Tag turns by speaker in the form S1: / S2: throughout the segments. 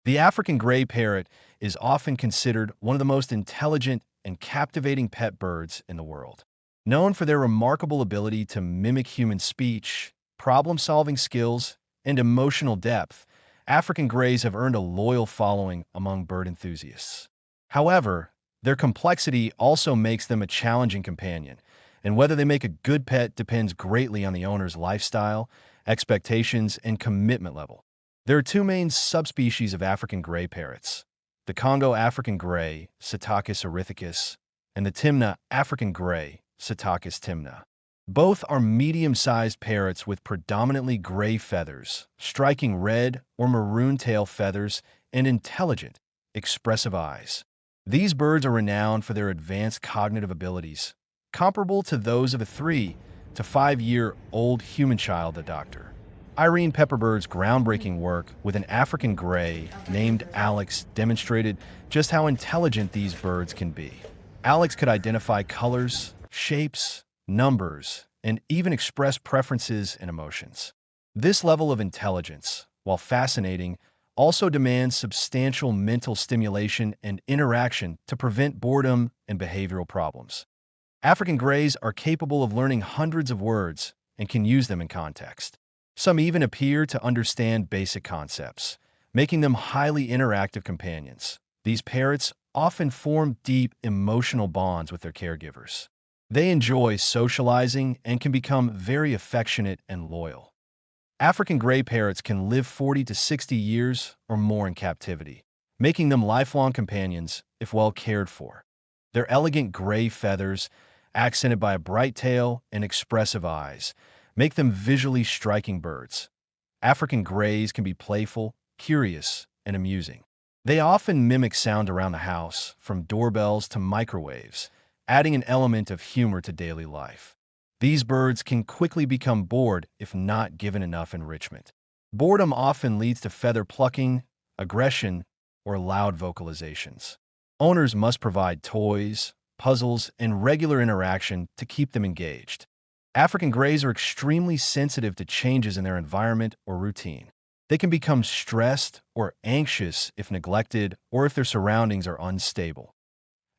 S1: The African gray parrot is often considered one of the most intelligent and captivating pet birds in the world. Known for their remarkable ability to mimic human speech, problem-solving skills, and emotional depth, African greys have earned a loyal following among bird enthusiasts. However, their complexity also makes them a challenging companion, and whether they make a good pet depends greatly on the owner's lifestyle, expectations, and commitment level. There are two main subspecies of African gray parrots: the Congo African gray, Psittacus erythicus, and the Timna African gray, Psittacus timna. Both are medium-sized parrots with predominantly gray feathers, striking red or maroon tail feathers, and intelligent, expressive eyes. These birds are renowned for their advanced cognitive abilities, comparable to those of a 3 to 5-year-old human child, the doctor. Irene Pepperbird's groundbreaking work with an African gray named Alex demonstrated just how intelligent these birds can be. Alex could identify colors, shapes, numbers, and even express preferences and emotions. This level of intelligence, while fascinating, also demands substantial mental stimulation and interaction to prevent boredom and behavioral problems. African greys are capable of learning hundreds of words and can use them in context. Some even appear to understand basic concepts, making them highly interactive companions. These parrots often form deep emotional bonds with their caregivers. They enjoy socializing and can become very affectionate and loyal. African gray parrots can live 40 to 60 years or more in captivity, making them lifelong companions if well cared for. Their elegant gray feathers, accented by a bright tail and expressive eyes, make them visually striking birds. African greys can be playful, curious, and amusing. They often mimic sound around the house, from doorbells to microwaves, adding an element of humor to daily life. These birds can quickly become bored if not given enough enrichment. Boredom often leads to feather plucking, aggression, or loud vocalizations. Owners must provide toys, puzzles, and regular interaction to keep them engaged. African greys are extremely sensitive to changes in their environment or routine. They can become stressed or anxious if neglected or if their surroundings are unstable.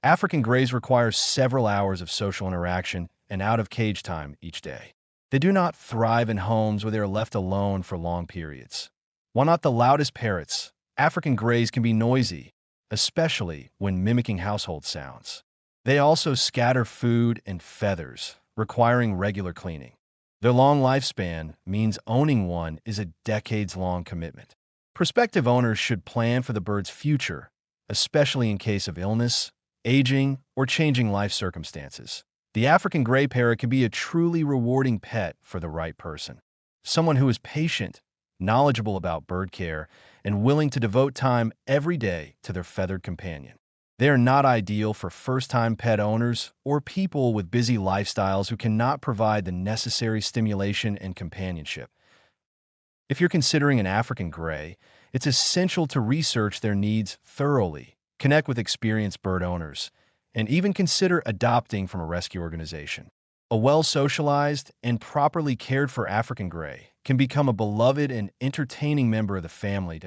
S1: African greys require several hours of social interaction and out-of-cage time each day. They do not thrive in homes where they are left alone for long periods. While not the loudest parrots, African greys can be noisy, especially when mimicking household sounds. They also scatter food and feathers, requiring regular cleaning. Their long lifespan means owning one is a decades-long commitment. Prospective owners should plan for the bird's future, especially in case of illness, aging, or changing life circumstances. The African gray parrot can be a truly rewarding pet for the right person. Someone who is patient, knowledgeable about bird care, and willing to devote time every day to their feathered companion. They are not ideal for first-time pet owners or people with busy lifestyles who cannot provide the necessary stimulation and companionship. If you're considering an African gray, it's essential to research their needs thoroughly, connect with experienced bird owners, and even consider adopting from a rescue organization. A well-socialized and properly cared for African gray can become a beloved and entertaining member of the family.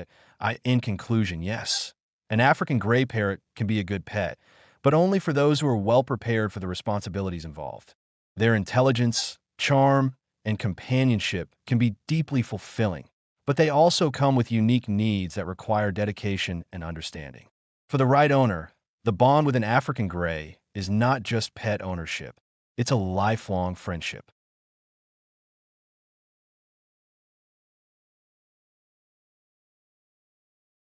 S1: In conclusion, yes, an African gray parrot can be a good pet, but only for those who are well prepared for the responsibilities involved. Their intelligence, charm, and companionship can be deeply fulfilling, but they also come with unique needs that require dedication and understanding. For the right owner, the bond with an African gray is not just pet ownership, it's a lifelong friendship.